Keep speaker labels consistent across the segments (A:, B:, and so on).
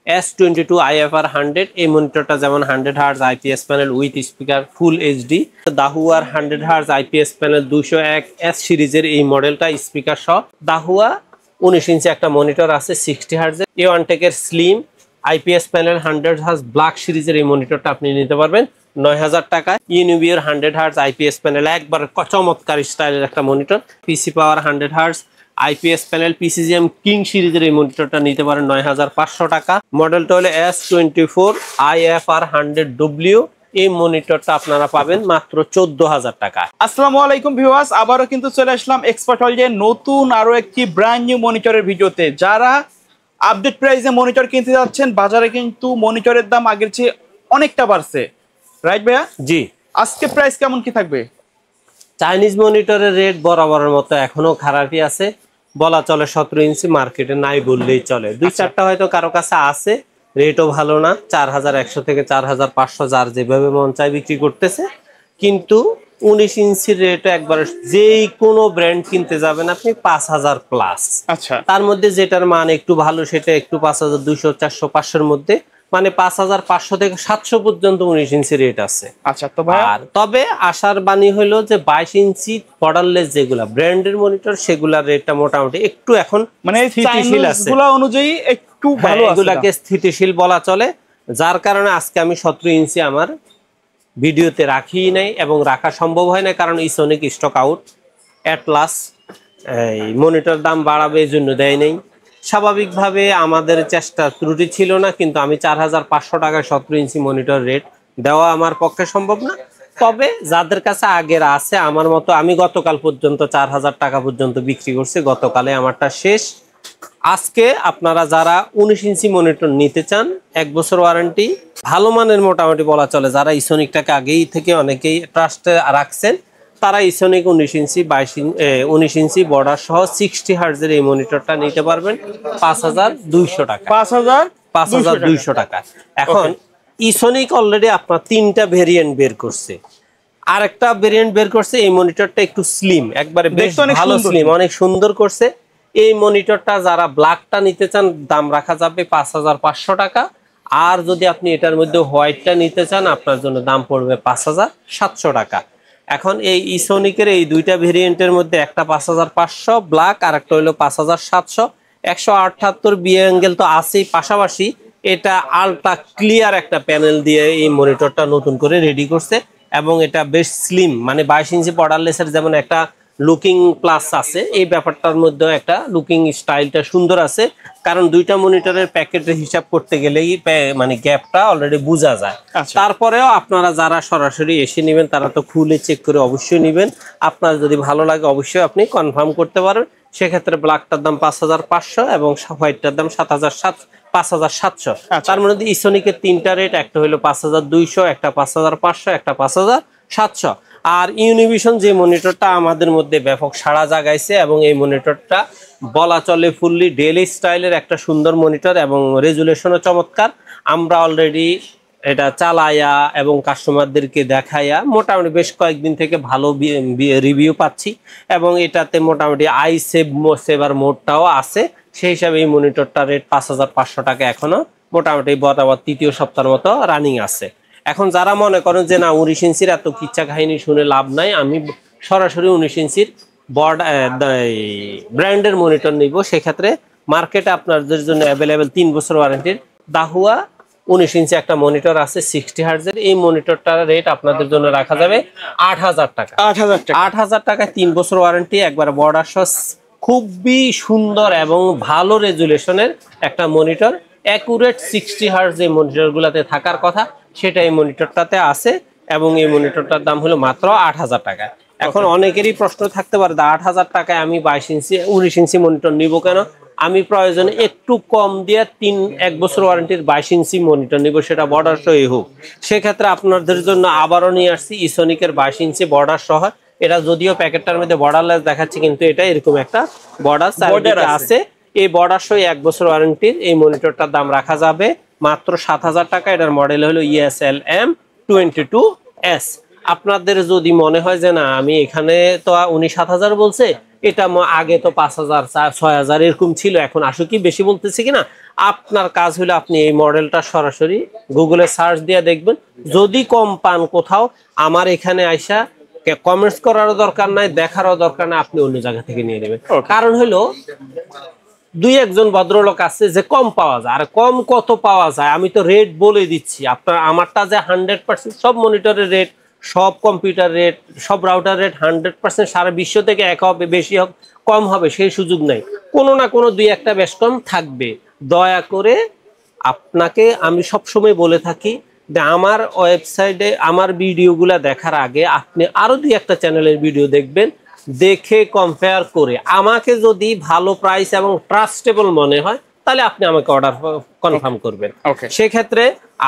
A: S22 IFR 100 এই মনিটরটা যেমন 100 hertz IPS panel with speaker full HD. দাহুয়ার 100 হার্জ আইপিএস প্যানেল 201 S সিরিজের এই মডেলটা স্পিকার সহ। দাহুয়া 19 ইঞ্চি একটা মনিটর আছে 60 হার্জের। A1টেকের slim IPS panel 100 hertz black সিরিজের এই মনিটরটা আপনি নিতে পারবেন 9000 টাকায়। ইউনিভিওর 100 হার্জ আইপিএস প্যানেল একবার চমৎকার স্টাইলের একটা মনিটর। পিসি পাওয়ার 100 হার্জ আইপিএস প্যানেল পিসিজিএম কিং সিরিজের এই মনিটরটা নিতে পারেন 9500 টাকা। মডেলটা হলো S24 IFR 100W। এই মনিটরটা আপনারা পাবেন মাত্র 14000 টাকা।
B: আসসালামু আলাইকুম ভিউয়ার্স, আবারও কিন্তু চলে আসলাম এক্সপার্ট ওয়ার্ল্ডের নতুন আরো একটি ব্র্যান্ড নিউ মনিটরের ভিডিওতে। যারা আপডেট প্রাইসে মনিটর কিনতে যাচ্ছেন, বাজারে কিন্তু মনিটরের দাম আগের চেয়ে অনেকটা বাড়ছে, রাইট ভাইয়া?
A: জি।
B: আজকে প্রাইস কেমন কি থাকবে?
A: চাইনিজ মনিটরের রেট বরাবরের মতো এখনো খারাপই আছে, বলা চলে 17 ইঞ্চি মার্কেটে নাই বললেই চলে। দুই চারটা হয়তো কারো কাছে আছে, রেটও ভালো না, 4100 থেকে 4500 যার যেভাবে মন চায় বিক্রি করতেছে। কিন্তু 19 ইঞ্চির রেট একবার যেই কোনো ব্র্যান্ড কিনতে যাবেন আপনি 5000 প্লাস।
B: আচ্ছা,
A: তার মধ্যে যেটার মান একটু ভালো সেটা একটু 5200 400 500-র মধ্যে, মানে 5500 থেকে 700 পর্যন্ত 19 ইঞ্চি রেট আছে।
B: আচ্ছা তো ভাই,
A: আর তবে আশার বাণী হলো যে 22 ইঞ্চি বর্ডারলেস যেগুলা ব্র্যান্ডের মনিটর সেগুলার রেটটা মোটামুটি একটু এখন
B: মানে
A: স্থিতিশীল আছে,
B: গুলা অনুযায়ী একটু ভালো আছে,
A: এগুলাকে স্থিতিশীল বলা চলে। যার কারণে আজকে আমি 17 ইঞ্চি আমার ভিডিওতে রাখিই নাই এবং রাখা সম্ভব হয় না, কারণ ইসোনিক স্টক আউট এট লাস্ট এই মনিটর দাম বাড়াবে এই জন্য দেয় নাই। স্বাভাবিকভাবে আমাদের চেষ্টা ত্রুটি ছিল না, কিন্তু আমি 4500 টাকায় 17 ইঞ্চি মনিটর রেট দেওয়া আমার পক্ষে সম্ভব না। তবে যাদের কাছে আগের আছে আমার মতো, আমি গতকাল পর্যন্ত 4000 টাকা পর্যন্ত বিক্রি করছি, গতকালে আমারটা শেষ। আজকে আপনারা যারা 19 ইঞ্চি মনিটর নিতে চান, 1 বছর ওয়ারেন্টি, ভালো মানের মোটামুটি বলা চলে, যারা ইসোনিকটাকে আগেই থেকে অনেকেই ট্রাস্টে রাখছেন, তারা ইসোনিক 19 ইঞ্চি বর্ডার সহ 60 হার্জের এই মনিটরটা নিতে পারবেন 5200 টাকা। 5200 টাকা। এখন ইসোনিক অলরেডি আপনার 3টা ভেরিয়েন্ট বের করছে, আরেকটা ভেরিয়েন্ট বের করছে। এই মনিটরটা একটু স্লিম, একবারে বেশ ভালো স্লিম, অনেক সুন্দর করছে। এই মনিটরটা যারা ব্ল্যাকটা নিতে চান দাম রাখা যাবে 5500 টাকা। আর যদি আপনি এটার মধ্যে হোয়াইটটা নিতে চান আপনার জন্য দাম পড়বে 5700 টাকা। এখন এই ইসোনিকের এই দুইটা ভেরিয়েন্টের মধ্যে একটা 5500 ব্ল্যাক আর একটা হলো 5700। 178 বিয়ে অ্যাঙ্গেল তো আছেই, পাশাপাশি এটা আলট্রা ক্লিয়ার একটা প্যানেল দিয়ে এই মনিটরটা নতুন করে রেডি করছে এবং এটা বেশ স্লিম, মানে 22 ইঞ্চি বর্ডারলেসের যেমন একটা লুকিং প্লাস আছে, এই ব্যাপারটার মধ্যে একটা লুকিং স্টাইলটা সুন্দর আছে, কারণ দুইটা মনিটরের প্যাকেটের হিসাব করতে গেলেই মানে গ্যাপটা অলরেডি বোঝা যায়। তারপরেও আপনারা যারা সরাসরি এসে নেবেন তারা তো খুলে চেক করে অবশ্যই নেবেন, আপনার যদি ভালো লাগে অবশ্যই আপনি কনফার্ম করতে পারেন। সেক্ষেত্রে ব্ল্যাকটার দাম 5500 এবং হোয়াইটটার দাম 5700। তার মধ্যে ইসোনিকের 3টা রেট, একটা হলো 5200, একটা 5500, একটা 5700। আর ইউনিভিশন যে মনিটরটা আমাদের মধ্যে ব্যাপক সাড়া জাগাইছে এবং এই মনিটরটা বলা চলে ফুললি ডেল স্টাইলের একটা সুন্দর মনিটর এবং রেজুলেশনও চমৎকার। আমরা অলরেডি এটা চালায়া এবং কাস্টমারদেরকে দেখাইয়া মোটামুটি বেশ কয়েকদিন থেকে ভালো রিভিউ পাচ্ছি এবং এটাতে মোটামুটি সেভার মোডটাও আছে। সেই হিসাবে এই মনিটরটা রেট 5500 টাকা এখনো মোটামুটি বরাবর 3য় সপ্তাহের মতো রানিং আছে। এখন যারা মনে করেন যে না 19 ইঞ্চির এত কিচ্ছা কাহিনী শুনে লাভ নাই, আমি সরাসরি 19 ইঞ্চির ব্র্যান্ডের মনিটর নিব, সেক্ষেত্রে মার্কেটে আপনাদের জন্য অ্যাভেলেবেল 3 বছর ওয়ারেন্টির দাহুয়া 19 ইঞ্চি একটা মনিটর আছে 60 হার্জের। এই মনিটরটার রেট আপনাদের জন্য রাখা যাবে 8000 টাকা। 8000 টাকায় 3 বছর ওয়ারেন্টি, একবার বর্ডার সহ খুবই সুন্দর এবং ভালো রেজুলেশনের একটা মনিটর। অ্যাকুরেট 60 হার্জ যে মনিটরগুলোতে থাকার কথা সেটা এই মনিটরটাতে আছে এবং এই মনিটরটার দাম হলো মাত্র 8000 টাকা। এখন অনেকেরই প্রশ্ন থাকতে পারে 8000 টাকায় আমি 19 ইঞ্চি মনিটর নিব কেন? আমি প্রয়োজনে একটু কম দিয়ে 1 বছর ওয়ারেন্টির 22 ইঞ্চি মনিটর নিব, সেটা বর্ডার সহই হোক। সেক্ষেত্রে আপনাদের জন্য আবারও নিয়ে আসছি ইসোনিকের 22 ইঞ্চি বর্ডার সহ। এটা যদিও প্যাকেটটার মধ্যে বর্ডারলেস দেখাচ্ছে, কিন্তু এটা এরকম একটা বর্ডার আছে। এই বর্ডার সহ 1 বছর ওয়ারেন্টির এই মনিটরটার দাম রাখা যাবে মাত্র 7000 টাকা। এটার মডেল হলো ESLM22S। আপনাদের যদি মনে হয় যে না আমি এখানে তো উনি 7000 বলছে, এটা আগে তো 5,000 6,000 এরকম ছিল, এখন আসলে কি বেশি বলতেছি কিনা। আপনার কাজ হলো আপনি এই মডেলটা সরাসরি গুগলে সার্চ দিয়ে দেখবেন, যদি কম পান কোথাও আমার এখানে আইসা কমেন্টস করারও দরকার নাই, দেখারও দরকার নাই, আপনি অন্য জায়গা থেকে নিয়ে নেবেন। কারণ হলো দুই একজন ভদ্রলোক আছে যে কম পাওয়া যায়, আর কম কত পাওয়া যায় আমি তো রেট বলে দিচ্ছি আপনার। আমারটা যে 100% সব মনিটরের রেট, সব কম্পিউটার রেট, সব রাউটার রেট 100% সারা বিশ্ব থেকে এক হবে, বেশি হোক কম হবে সেই সুযোগ নাই, কোনো না কোনো দুই একটা বেশ কম থাকবে। দয়া করে আপনাকে আমি সবসময় বলে থাকি যে আমার ওয়েবসাইটে আমার ভিডিওগুলা দেখার আগে আপনি আরো দুই একটা চ্যানেলের ভিডিও দেখবেন, দেখে কম্পেয়ার করে আমাকে যদি ভালো প্রাইস এবং ট্রাস্টেবল মনে হয় তাহলে আপনি আমাকে অর্ডার কনফার্ম করবেন। সেক্ষেত্রে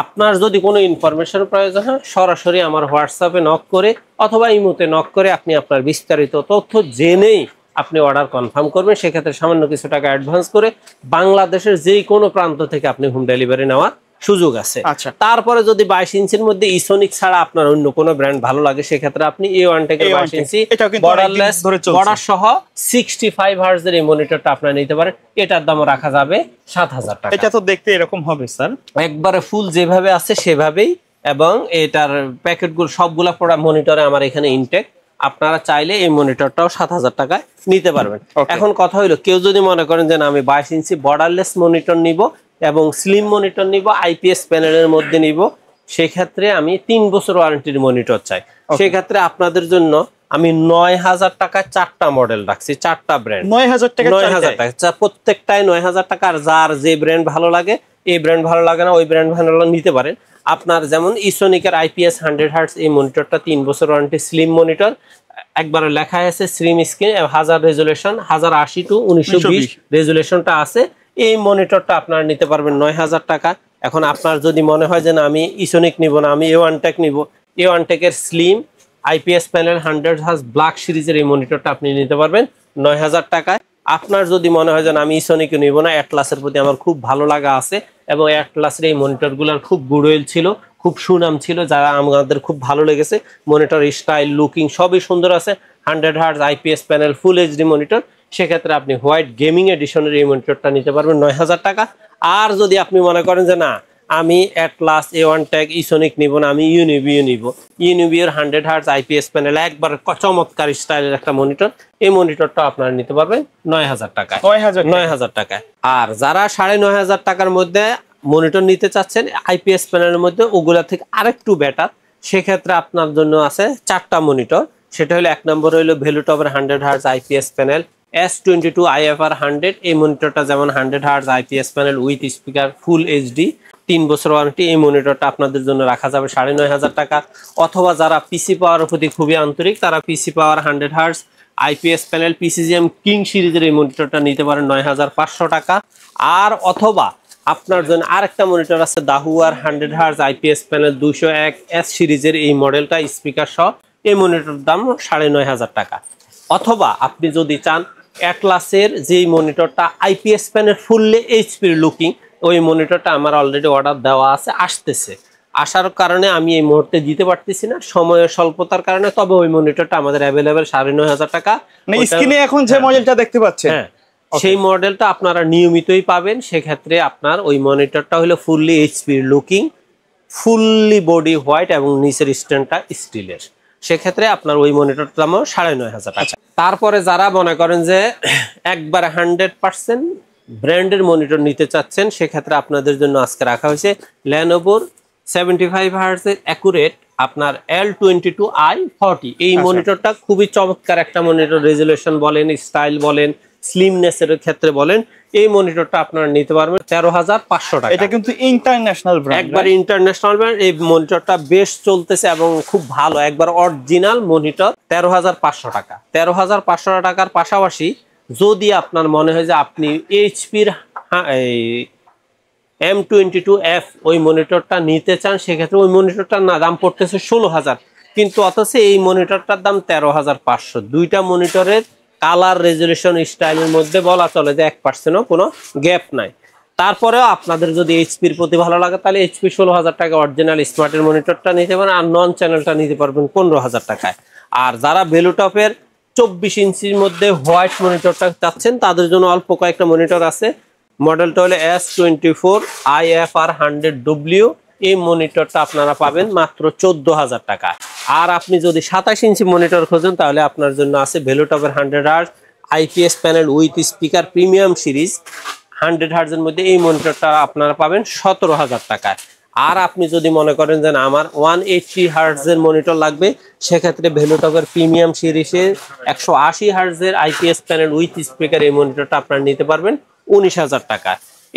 A: আপনার যদি কোনো ইনফরমেশন প্রয়োজন হয় সরাসরি আমার হোয়াটসঅ্যাপে নক করে অথবা ইমোতে নক করে আপনি আপনার বিস্তারিত তথ্য জেনেই আপনি অর্ডার কনফার্ম করবেন। সেক্ষেত্রে সামান্য কিছু টাকা অ্যাডভান্স করে বাংলাদেশের যে কোনো প্রান্ত থেকে আপনি হোম ডেলিভারি নেওয়ার সুযোগ আছে। তারপরে যদি 22 ইঞ্চির মধ্যে ইসোনিক ছাড়া আপনার অন্য কোনো ব্র্যান্ড ভালো লাগে সেক্ষেত্রে আপনি A1 টেকের 22 ইঞ্চি বর্ডারলেস বর্ডার সহ 65 হার্জ এর এই মনিটরটা আপনারা নিতে পারেন। এটার দাম রাখা যাবে 7,000 টাকা।
B: এটা তো দেখতে এরকম হবে স্যার,
A: একবারে ফুল যেভাবে আছে সেভাবেই, এবং এটার প্যাকেটগুলো সবগুলা পড়া মনিটরে আমার এখানে ইনটেক। আপনারা চাইলে এই মনিটরটাও 7,000 টাকায় নিতে পারবেন। এখন কথা হইলো কেউ যদি মনে করেন যে আমি 22 ইঞ্চি বর্ডারলেস মনিটর নিব এবং স্লিম মনিটর নিব, আইপিএস প্যানেলের মধ্যে নিব, সেক্ষেত্রে আমি 3 বছর ওয়ারেন্টির মনিটর চাই। সেক্ষেত্রে আপনাদের জন্য আমি 9,000 টাকায় 4টা মডেল রাখছি, 4টা ব্র্যান্ড।
B: 9,000 টাকা,
A: 9,000 টাকা প্রত্যেকটাই 9,000 টাকা। আর যার যে ব্র্যান্ড ভালো লাগে, এই ব্র্যান্ড ভালো লাগে না ওই ব্র্যান্ড ভালো নিতে পারেন। আপনার যেমন ইসোনিকের আইপিএস 100 হার্টজ এই মনিটরটা 3 বছর ওয়ারেন্টি, স্লিম মনিটর, একবার লেখা আছে স্লিম স্ক্রিন, 1000 রেজুলেশন, 1080 টু 1920 রেজুলেশনটা আছে। এই মনিটরটা আপনারা নিতে পারবেন 9,000 টাকা। এখন আপনার যদি মনে হয় যে না আমি ইসোনিক নিব না, আমি A1 টেক নিব, A1 টেকের slim IPS panel 100 hertz black সিরিজের এই মনিটরটা আপনি নিতে পারবেন 9,000 টাকায়। আপনার যদি মনে হয় যে আমি ইসোনিক নিব না, অ্যাটলাসের প্রতি আমার খুব ভালো লাগা আছে এবং অ্যাটলাসের এই মনিটরগুলোর খুব গুডউইল ছিল, খুব সুনাম ছিল, যারা আমাদের খুব ভালো লেগেছে। মনিটর স্টাইল লুকিং সবই সুন্দর আছে, 100 hertz IPS panel full HD monitor. সেক্ষেত্রে আপনি হোয়াইট গেমিং এডিশনের এই মনিটরটা নিতে পারবেন 9,000 টাকা। আর যদি আপনি মনে করেন যে না আমি অ্যাটলাস A1 টেক ইসোনিক নিব না, আমি ইউনিবিও নিব, ইউনিবিওর 100 হার্জ আইপিএস প্যানেল একবার চমৎকার স্টাইলের একটা মনিটর, এই মনিটরটা আপনারা নিতে পারবেন 9,000 টাকায়। 9,000 টাকায়। আর যারা 9,500 টাকার মধ্যে মনিটর নিতে চাচ্ছেন আইপিএস প্যানেলের মধ্যে, ওগুলা থেকে আরেকটু বেটার, সেক্ষেত্রে আপনার জন্য আছে 4টা মনিটর। সেটা হলো 1 নম্বর হলো ভ্যালুটপের 100 hertz IPS panel S22 IFR 100। এই মনিটরটা যেমন 100 hertz IPS panel with speaker full HD, 3 বছর ওয়ারেন্টি। এই মনিটরটা আপনাদের জন্য রাখা যাবে 9,500 টাকা। অথবা যারা পিসি পাওয়ারের প্রতি খুবই আন্তরিক, তারা পিসি পাওয়ার 100 hertz IPS panel PCGM king সিরিজের এই মনিটরটা নিতে পারেন 9,500 টাকা। আর অথবা আপনার জন্য আরেকটা মনিটর আছে দাহুয়ার 100 হার্জ আইপিএস প্যানেল 201S সিরিজের এই মডেলটা স্পিকার সহ, এই মনিটর দাম 9,500 টাকা। অথবা আপনি যদি চান অ্যাটলাসের যেই মনিটরটা আইপিএস প্যানেল ফুললি এইচপির লুকিং, ওই মনিটরটা আমার অলরেডি অর্ডার দেওয়া আছে, আসতেছে। আসার কারণে আমি এই মুহূর্তে দিতে পারতেছি না সময়ের স্বল্পতার কারণে, তবে ওই মনিটরটা আমাদের অ্যাভেলেবেল 9,500 টাকা।
B: স্ক্রিনে এখন যে মডেলটা দেখতে পাচ্ছেন,
A: হ্যাঁ সেই মডেলটা আপনারা নিয়মিতই পাবেন। সেক্ষেত্রে আপনার ওই মনিটরটা হলো ফুললি এইচপির লুকিং, ফুললি বডি হোয়াইট এবং নিচের স্ট্যান্ডটা স্টিলের। সেক্ষেত্রে আপনার ওই মনিটরটার দাম 9,500 টাকা। তারপরে যারা মনে করেন যে একবার 100% ব্র্যান্ডের মনিটর নিতে চাচ্ছেন, সেক্ষেত্রে আপনাদের জন্য আজকে রাখা হয়েছে Lenovo 75 হার্জের অ্যাকুরেট আপনার L22i40। এই মনিটরটা খুবই চমৎকার একটা মনিটর, রেজুলেশন বলেন, স্টাইল বলেন, স্লিমনেসের ক্ষেত্রে বলেন, এই মনিটরটা আপনারা নিতে পারবেন 13,500 টাকা।
B: এটা কিন্তু ইন্টারন্যাশনাল ব্র্যান্ড,
A: একবার ইন্টারন্যাশনাল ব্র্যান্ড। এই মনিটরটা বেশ চলতেছে এবং খুব ভালো, একবার অরিজিনাল মনিটর। 13,500 টাকা। 13,500 টাকার পাশাপাশি যদি আপনার মনে হয় যে আপনি এইচপির M22F ওই মনিটরটা নিতে চান, সেক্ষেত্রে ওই মনিটরটার দাম পড়তেছে 16,000, কিন্তু অথচ এই মনিটরটার দাম 13,500। দুইটা মনিটরের কালার রেজুলেশন স্টাইলের মধ্যে বলা চলে যে 1%ও কোনো গ্যাপ নাই। তারপরেও আপনাদের যদি এইচপির প্রতি ভালো লাগে তাহলে এইচপি 16,000 টাকা অরিজিনাল স্মার্টের মনিটরটা নিতে পারেন, আর নন চ্যানেলটা নিতে পারবেন 15,000 টাকায়। আর যারা ভ্যালুটপের 24 ইঞ্চির মধ্যে হোয়াইট মনিটরটা চাচ্ছেন তাদের জন্য অল্প কয়েকটা মনিটর আছে। মডেলটা হলো S24 IFR 100W। এই মনিটরটা আপনারা পাবেন মাত্র 14,000 টাকা। আর আপনি যদি 27 ইঞ্চি মনিটর খোঁজেন তাহলে আপনার জন্য আছে ভেলুটপের 100Hz IPS panel with speaker premium series 100Hz এর মধ্যে। এই মনিটরটা আপনারা পাবেন 17,000 টাকায়। আর আপনি যদি মনে করেন যে আমার 180Hz এর মনিটর লাগবে, সেক্ষেত্রে ভেলুটপের প্রিমিয়াম সিরিজের 180Hz এর IPS প্যানেল উইথ স্পিকার এই মনিটরটা আপনারা নিতে পারবেন 19,000 টাকা।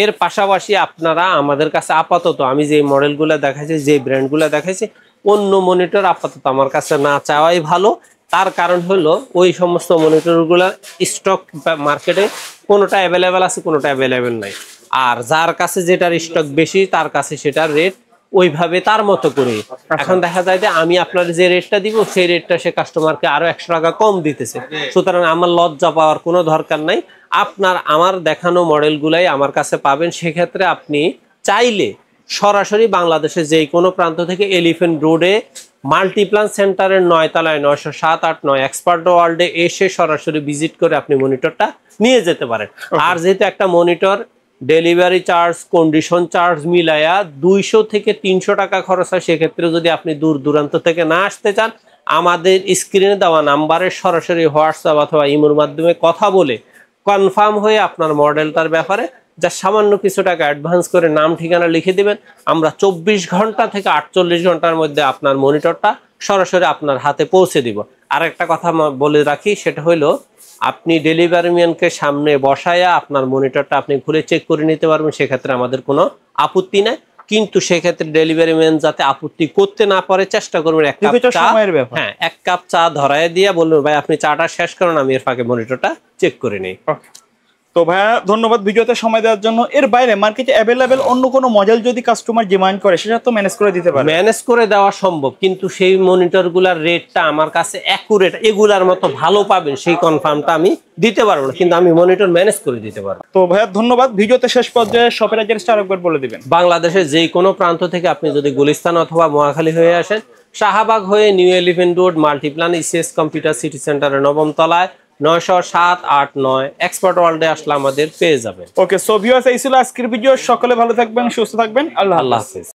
A: এর পাশাপাশি আপনারা আমাদের কাছে আপাতত আমি যে মডেলগুলো দেখাইছি, যে ব্র্যান্ডগুলো দেখাইছি, অন্য মনিটর আপাতত আমার কাছে না চাওয়াই ভালো। তার কারণ হলো ওই সমস্ত মনিটরগুলো স্টক মার্কেটে কোনোটা অ্যাভেলেবেল আছে, কোনোটা অ্যাভেলেবেল নাই। আর যার কাছে যেটার স্টক বেশি তার কাছে সেটার রেট ওইভাবে তার মতো করে। এখন দেখা যায় যে আমি আপনার যে রেটটা দিব সেই রেটটা সে কাস্টমারকে আরো 100 টাকা কম দিতেছে, সুতরাং আমার লজ্জা পাওয়ার কোনো দরকার নাই। আপনার আমার দেখানো মডেলগুলাই আমার কাছে পাবেন। সেক্ষেত্রে আপনি চাইলে সরাসরি বাংলাদেশের যে কোনো প্রান্ত থেকে এলিফ্যান্ট রোডে মাল্টিপ্লান সেন্টারের 9 তলায় 907-8-9 এক্সপার্ট ওয়ার্ল্ডে এসে সরাসরি ভিজিট করে আপনি মনিটরটা নিয়ে যেতে পারেন। আর যেহেতু একটা monitor delivery charge condition charge মিলায়া 200 থেকে 300 টাকা খরচ হয়, সেক্ষেত্রে যদি আপনি দূর দূরান্ত থেকে না আসতে চান, আমাদের স্ক্রিনে দেওয়া নাম্বারে সরাসরি হোয়াটসঅ্যাপ অথবা ইমোর মাধ্যমে কথা বলে কনফার্ম হয়ে আপনার মডেলটার ব্যাপারে যা সামান্য কিছু টাকা অ্যাডভান্স করে নাম ঠিকানা লিখে দিবেন, আমরা 24 ঘন্টা থেকে 48 ঘন্টার মধ্যে আপনার মনিটরটা সরাসরি আপনার হাতে পৌঁছে দিব। আর একটা কথা বলে রাখি, সেটা হলো আপনি ডেলিভারি ম্যানকে সামনে বসায়া আপনার মনিটরটা আপনি খুলে চেক করে নিতে পারবেন, সেক্ষেত্রে আমাদের কোনো আপত্তি নাই। কিন্তু সেক্ষেত্রে ডেলিভারি ম্যান যাতে আপত্তি করতে না পারে চেষ্টা করবেন এক কাপ চা ধরায় দিয়ে বলবেন ভাই আপনি চাটা শেষ করুন, আমি এর ফাঁকে মনিটরটা চেক করে নিই।
B: তো ভাইয়া ধন্যবাদ ভিডিওতে সময় দেওয়ার জন্য। এর বাইরে মার্কেটে অ্যাভেলেবেল অন্য কোনো মডেল যদি কাস্টমার ডিমান্ড করে সেটা তো ম্যানেজ করে দিতে পারে।
A: ম্যানেজ করে দেওয়া সম্ভব, কিন্তু সেই মনিটরগুলোর রেটটা আমার কাছে অ্যাকুরেট এগুলার মতো ভালো পাবেন সেই কনফার্মটা আমি দিতে পারবো না, কিন্তু আমি মনিটর ম্যানেজ করে দিতে পারবো।
B: তো ভাইয়া ধন্যবাদ। ভিডিওতে শেষ পর্যায়ে শপের অ্যাড্রেসটা আরেকবার বলে দিবেন।
A: বাংলাদেশের যে কোনো প্রান্ত থেকে আপনি যদি গুলিস্তান অথবা মহাখালী হয়ে আসেন, শাহবাগ হয়ে new elephant road Multiplan ECS computer city সেন্টারের 9ম তলায় 907-8-9 এক্সপার্ট ওয়ার্ল্ডে আসলে আমাদের পেয়ে যাবেন।
B: ওকে, সো ভিউয়ার্স এই ছিল আজকের ভিডিও। সকলে ভালো থাকবেন, সুস্থ থাকবেন। আল্লাহ হাফেজ।